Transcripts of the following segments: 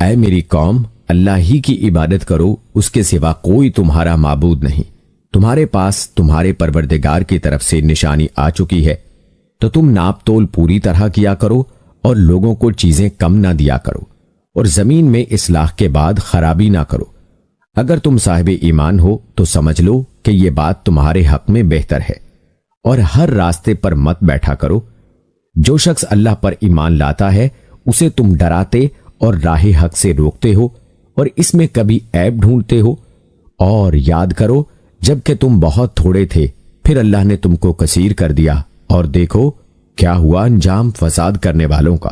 اے میری قوم، اللہ ہی کی عبادت کرو، اس کے سوا کوئی تمہارا معبود نہیں۔ تمہارے پاس تمہارے پروردگار کی طرف سے نشانی آ چکی ہے، تو تم ناپ تول پوری طرح کیا کرو اور لوگوں کو چیزیں کم نہ دیا کرو، اور زمین میں اصلاح کے بعد خرابی نہ کرو۔ اگر تم صاحب ایمان ہو تو سمجھ لو کہ یہ بات تمہارے حق میں بہتر ہے، اور ہر راستے پر مت بیٹھا کرو۔ جو شخص اللہ پر ایمان لاتا ہے اسے تم ڈراتے اور راہ حق سے روکتے ہو، اور اس میں کبھی عیب ڈھونڈتے ہو۔ اور یاد کرو جب کہ تم بہت تھوڑے تھے، پھر اللہ نے تم کو کثیر کر دیا، اور دیکھو کیا ہوا انجام فساد کرنے والوں کا۔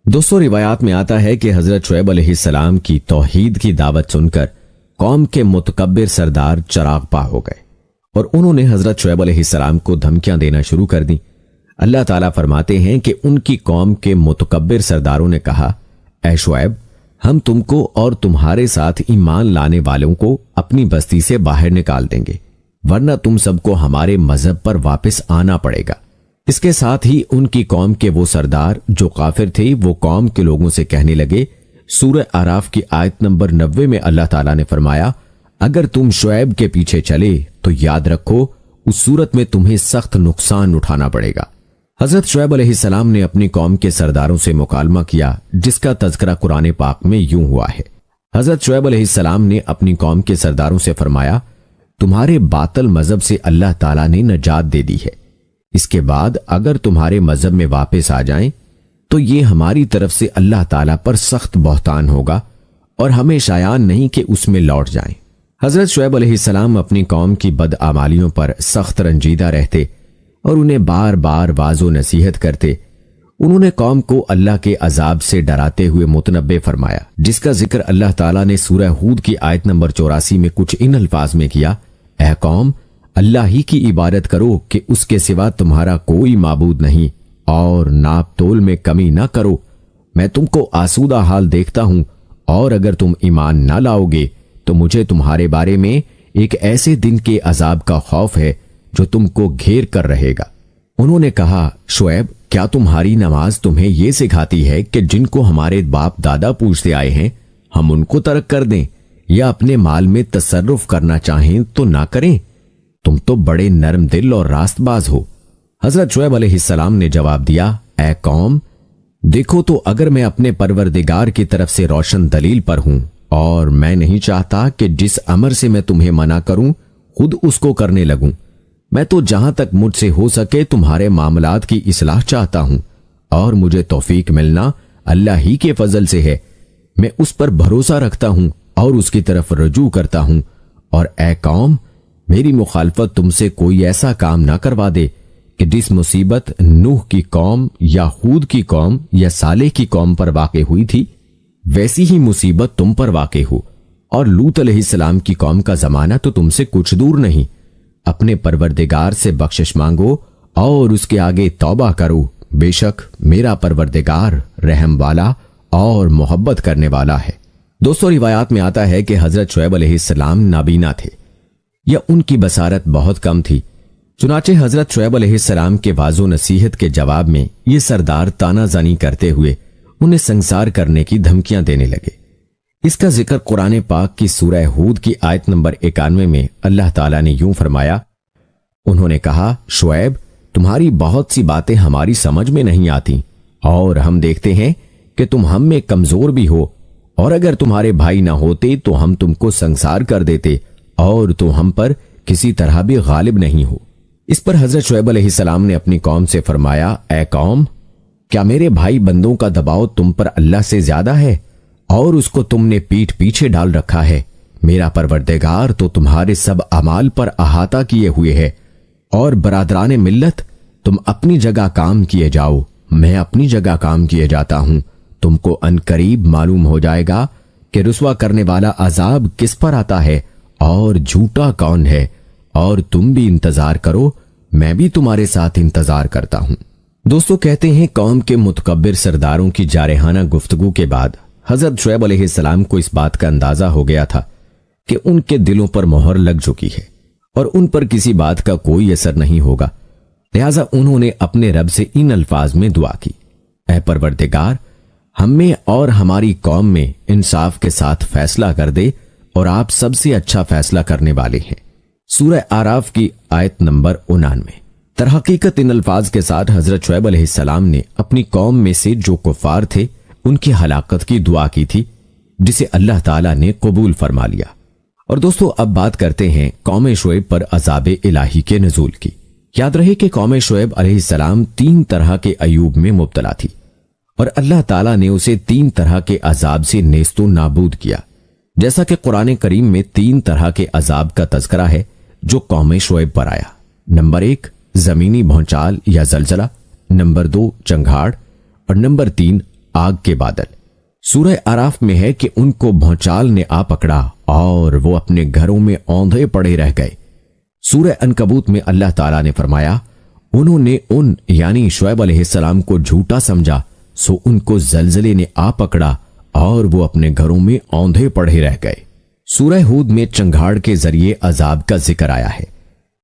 دوستو، روایات میں آتا ہے کہ حضرت شعیب علیہ السلام کی توحید کی دعوت سن کر قوم کے متکبر سردار چراغ پا ہو گئے، اور انہوں نے حضرت شعیب علیہ السلام کو دھمکیاں دینا شروع کر دیں۔ اللہ تعالیٰ فرماتے ہیں کہ ان کی قوم کے متکبر سرداروں نے کہا، اے شعیب، ہم تم کو اور تمہارے ساتھ ایمان لانے والوں کو اپنی بستی سے باہر نکال دیں گے، ورنہ تم سب کو ہمارے مذہب پر واپس آنا پڑے گا۔ اس کے ساتھ ہی ان کی قوم کے وہ سردار جو کافر تھے، وہ قوم کے لوگوں سے کہنے لگے۔ سورہ اعراف کی آیت نمبر 90 میں اللہ تعالیٰ نے فرمایا، اگر تم شعیب کے پیچھے چلے تو یاد رکھو اس صورت میں تمہیں سخت نقصان اٹھانا پڑے گا۔ حضرت شعیب علیہ السلام نے اپنی قوم کے سرداروں سے مکالمہ کیا، جس کا تذکرہ قرآن پاک میں یوں ہوا ہے۔ حضرت شعیب علیہ السلام نے اپنی قوم کے سرداروں سے فرمایا، تمہارے باطل مذہب سے اللہ تعالیٰ نے نجات دے دی ہے، اس کے بعد اگر تمہارے مذہب میں واپس آ جائیں تو یہ ہماری طرف سے اللہ تعالیٰ پر سخت بہتان ہوگا، اور ہمیں شایان نہیں کہ اس میں لوٹ جائیں۔ حضرت شعیب علیہ السلام اپنی قوم کی بدعمالیوں پر سخت رنجیدہ رہتے اور انہیں بار بار واعظ و نصیحت کرتے۔ انہوں نے قوم کو اللہ کے عذاب سے ڈراتے ہوئے متنبع فرمایا، جس کا ذکر اللہ تعالیٰ نے سورہ ہود کی آیت نمبر 84 میں کچھ ان الفاظ میں کیا، اے قوم، اللہ ہی کی عبادت کرو کہ اس کے سوا تمہارا کوئی معبود نہیں، اور ناپ تول میں کمی نہ کرو۔ میں تم کو آسودہ حال دیکھتا ہوں، اور اگر تم ایمان نہ لاؤ گے تو مجھے تمہارے بارے میں ایک ایسے دن کے عذاب کا خوف ہے جو تم کو گھیر کر رہے گا۔ انہوں نے کہا، شعیب، کیا تمہاری نماز تمہیں یہ سکھاتی ہے کہ جن کو ہمارے باپ دادا پوجتے آئے ہیں ہم ان کو ترک کر دیں، یا اپنے مال میں تصرف کرنا چاہیں تو نہ کریں؟ تم تو بڑے نرم دل اور راست باز ہو۔ حضرت شعیب علیہ السلام نے جواب دیا، اے قوم، دیکھو تو اگر میں اپنے پروردگار کی طرف سے روشن دلیل پر ہوں، اور میں نہیں چاہتا کہ جس امر سے میں تمہیں منع کروں خود اس کو کرنے لگوں۔ میں تو جہاں تک مجھ سے ہو سکے تمہارے معاملات کی اصلاح چاہتا ہوں، اور مجھے توفیق ملنا اللہ ہی کے فضل سے ہے۔ میں اس پر بھروسہ رکھتا ہوں اور اس کی طرف رجوع کرتا ہوں، اور اے قوم، میری مخالفت تم سے کوئی ایسا کام نہ کروا دے کہ جس مصیبت نوح کی قوم یا ہود کی قوم یا صالح کی قوم پر واقع ہوئی تھی، ویسی ہی مصیبت تم پر واقع ہو۔ اور لوط علیہ السلام کی قوم کا زمانہ تو تم سے کچھ دور نہیں۔ اپنے پروردگار سے بخشش مانگو اور اس کے آگے توبہ کرو، بے شک میرا پروردگار رحم والا اور محبت کرنے والا ہے۔ دوستو، روایات میں آتا ہے کہ حضرت شعیب علیہ السلام نابینا تھے، یا ان کی بصارت بہت کم تھی۔ چنانچہ حضرت شعیب علیہ السلام کے واعظ و نصیحت کے جواب میں یہ سردار تانا زنی کرتے ہوئے انہیں سنسار کرنے کی دھمکیاں دینے لگے۔ اس کا ذکر قرآن پاک کی سورہ ہود کی آیت نمبر 91 میں اللہ تعالیٰ نے یوں فرمایا، انہوں نے کہا، شعیب، تمہاری بہت سی باتیں ہماری سمجھ میں نہیں آتی، اور ہم دیکھتے ہیں کہ تم ہم میں کمزور بھی ہو، اور اگر تمہارے بھائی نہ ہوتے تو ہم تم کو سنسار کر دیتے، اور تم ہم پر کسی طرح بھی غالب نہیں ہو۔ اس پر حضرت شعیب علیہ السلام نے اپنی قوم سے فرمایا، اے قوم، کیا میرے بھائی بندوں کا دباؤ تم پر اللہ سے زیادہ ہے، اور اس کو تم نے پیٹھ پیچھے ڈال رکھا ہے؟ میرا پروردگار تو تمہارے سب اعمال پر احاطہ کیے ہوئے ہے، اور برادران ملت، تم اپنی جگہ کام کیے جاؤ، میں اپنی جگہ کام کیے جاتا ہوں۔ تم کو ان قریب معلوم ہو جائے گا کہ رسوا کرنے والا عذاب کس پر آتا ہے اور جھوٹا کون ہے، اور تم بھی انتظار کرو، میں بھی تمہارے ساتھ انتظار کرتا ہوں۔ دوستو، کہتے ہیں قوم کے متکبر سرداروں کی جارحانہ گفتگو کے بعد حضرت شعیب علیہ السلام کو اس بات کا اندازہ ہو گیا تھا کہ ان کے دلوں پر مہر لگ چکی ہے اور ان پر کسی بات کا کوئی اثر نہیں ہوگا، لہذا انہوں نے اپنے رب سے ان الفاظ میں دعا کی، اے پروردگار، ہمیں اور ہماری قوم میں انصاف کے ساتھ فیصلہ کر دے اور آپ سب سے اچھا فیصلہ کرنے والے ہیں۔ سورہ اعراف کی آیت نمبر 99۔ در حقیقت ان الفاظ کے ساتھ حضرت شعیب علیہ السلام نے اپنی قوم میں سے جو کفار تھے ان کی ہلاکت کی دعا کی تھی، جسے اللہ تعالیٰ نے قبول فرما لیا۔ اور دوستو اب بات کرتے ہیں قوم شعیب پر عذاب الہی کے نزول کی۔ یاد رہے کہ قوم شعیب علیہ السلام 3 طرح کے عیوب میں مبتلا تھی اور اللہ تعالیٰ نے اسے 3 طرح کے عذاب سے نیست و نابود کیا، جیسا کہ قرآن کریم میں 3 طرح کے عذاب کا تذکرہ ہے جو قوم شعیب پر آیا۔ نمبر 1 زمینی بھونچال یا زلزلہ، نمبر 2 چنگھاڑ، اور نمبر 3 آگ کے بادل۔ سورہ اعراف میں ہے کہ ان کو بھونچال نے آ پکڑا اور وہ اپنے گھروں میں اوندھے پڑے رہ گئے۔ سورہ عنکبوت میں اللہ تعالیٰ نے فرمایا انہوں نے یعنی شعیب علیہ السلام کو جھوٹا سمجھا، سو ان کو زلزلے نے آ پکڑا اور وہ اپنے گھروں میں اوندھے پڑے رہ گئے۔ سورہ ہود میں چنگھاڑ کے ذریعے عذاب کا ذکر آیا ہے،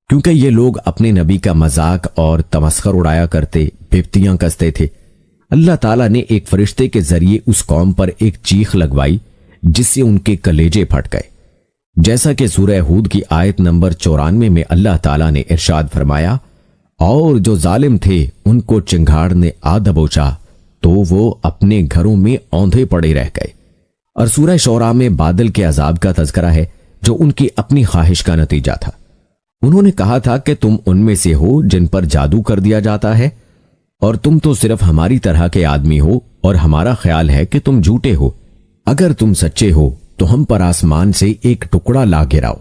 کیونکہ یہ لوگ اپنے نبی کا مذاق اور تمسخر اڑایا کرتے، بپتیاں کستے تھے۔ اللہ تعالیٰ نے ایک فرشتے کے ذریعے اس قوم پر ایک چیخ لگوائی جس سے ان کے کلیجے پھٹ گئے، جیسا کہ سورہ ہود کی آیت نمبر 94 میں اللہ تعالیٰ نے ارشاد فرمایا اور جو ظالم تھے ان کو چنگھاڑ نے آ دبوچا تو وہ اپنے گھروں میں اوندھے پڑے رہ گئے۔ اور سورہ شعراء میں بادل کے عذاب کا تذکرہ ہے جو ان کی اپنی خواہش کا نتیجہ تھا۔ انہوں نے کہا تھا کہ تم ان میں سے ہو جن پر جادو کر دیا جاتا ہے اور تم تو صرف ہماری طرح کے آدمی ہو اور ہمارا خیال ہے کہ تم جھوٹے ہو۔ اگر تم سچے ہو تو ہم پر آسمان سے ایک ٹکڑا لا گراؤ۔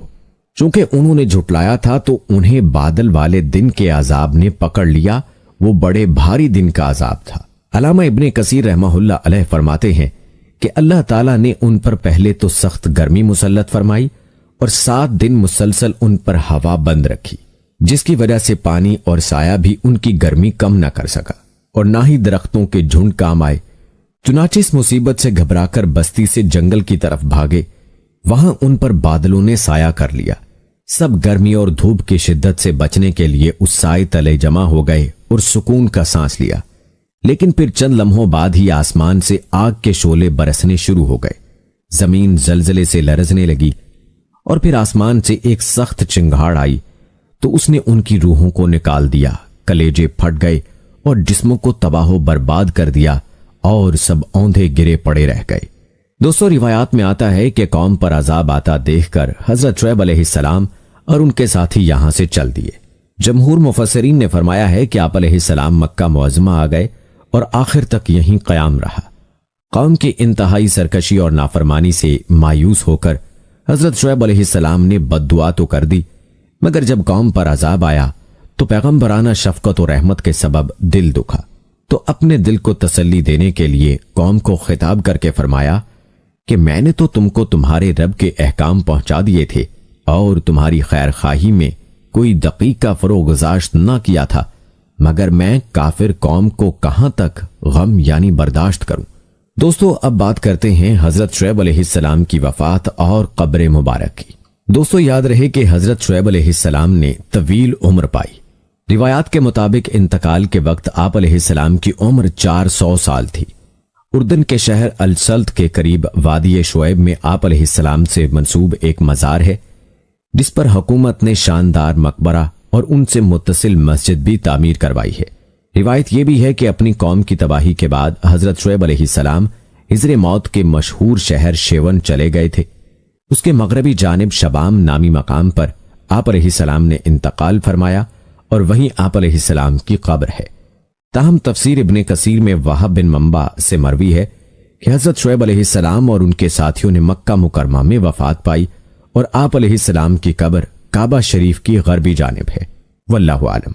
چونکہ انہوں نے جھٹلایا تھا تو انہیں بادل والے دن کے عذاب نے پکڑ لیا، وہ بڑے بھاری دن کا عذاب تھا۔ علامہ ابن کثیر رحمہ اللہ علیہ فرماتے ہیں کہ اللہ تعالیٰ نے ان پر پہلے تو سخت گرمی مسلط فرمائی اور 7 دن مسلسل ان پر ہوا بند رکھی، جس کی وجہ سے پانی اور سایہ بھی ان کی گرمی کم نہ کر سکا اور نہ ہی درختوں کے جھنڈ کام آئے۔ چنانچہ اس مصیبت سے گھبرا کر بستی سے جنگل کی طرف بھاگے، وہاں ان پر بادلوں نے سایہ کر لیا۔ سب گرمی اور دھوپ کی شدت سے بچنے کے لیے اس سائے تلے جمع ہو گئے اور سکون کا سانس لیا، لیکن پھر چند لمحوں بعد ہی آسمان سے آگ کے شعلے برسنے شروع ہو گئے، زمین زلزلے سے لرزنے لگی اور پھر آسمان سے ایک سخت چنگھاڑ آئی تو اس نے ان کی روحوں کو نکال دیا، کلیجے پھٹ گئے اور جسموں کو تباہ و برباد کر دیا اور سب اوندھے گرے پڑے رہ گئے۔ دوستو روایات میں آتا ہے کہ قوم پر عذاب آتا دیکھ کر حضرت شعیب علیہ السلام اور ان کے ساتھی یہاں سے چل دیے۔ جمہور مفسرین نے فرمایا ہے کہ آپ علیہ السلام مکہ معظمہ آ گئے اور آخر تک یہیں قیام رہا۔ قوم کی انتہائی سرکشی اور نافرمانی سے مایوس ہو کر حضرت شعیب علیہ السلام نے بد دعا تو کر دی، مگر جب قوم پر عذاب آیا تو پیغمبرانہ شفقت و رحمت کے سبب دل دکھا، تو اپنے دل کو تسلی دینے کے لیے قوم کو خطاب کر کے فرمایا کہ میں نے تو تم کو تمہارے رب کے احکام پہنچا دیے تھے اور تمہاری خیر خواہی میں کوئی دقیقہ فروگزاشت نہ کیا تھا، مگر میں کافر قوم کو کہاں تک غم یعنی برداشت کروں۔ دوستو اب بات کرتے ہیں حضرت شعیب علیہ السلام کی وفات اور قبر مبارک کی۔ دوستو یاد رہے کہ حضرت شعیب علیہ السلام نے طویل عمر پائی۔ روایات کے مطابق انتقال کے وقت آپ علیہ السلام کی عمر 400 سال تھی۔ اردن کے شہر السلط کے قریب وادی شعیب میں آپ علیہ السلام سے منسوب ایک مزار ہے، جس پر حکومت نے شاندار مقبرہ اور ان سے متصل مسجد بھی تعمیر کروائی ہے۔ روایت یہ بھی ہے کہ اپنی قوم کی تباہی کے بعد حضرت شعیب علیہ السلام ہجر موت کے مشہور شہر شیون چلے گئے تھے۔ اس کے مغربی جانب شبام نامی مقام پر آپ علیہ السلام نے انتقال فرمایا اور وہیں آپ علیہ السلام کی قبر ہے۔ تاہم تفسیر ابن کثیر میں وہب بن منبع سے مروی ہے کہ حضرت شعیب علیہ السلام اور ان کے ساتھیوں نے مکہ مکرمہ میں وفات پائی اور آپ علیہ السلام کی قبر کعبہ شریف کی غربی جانب ہے۔ واللہ عالم۔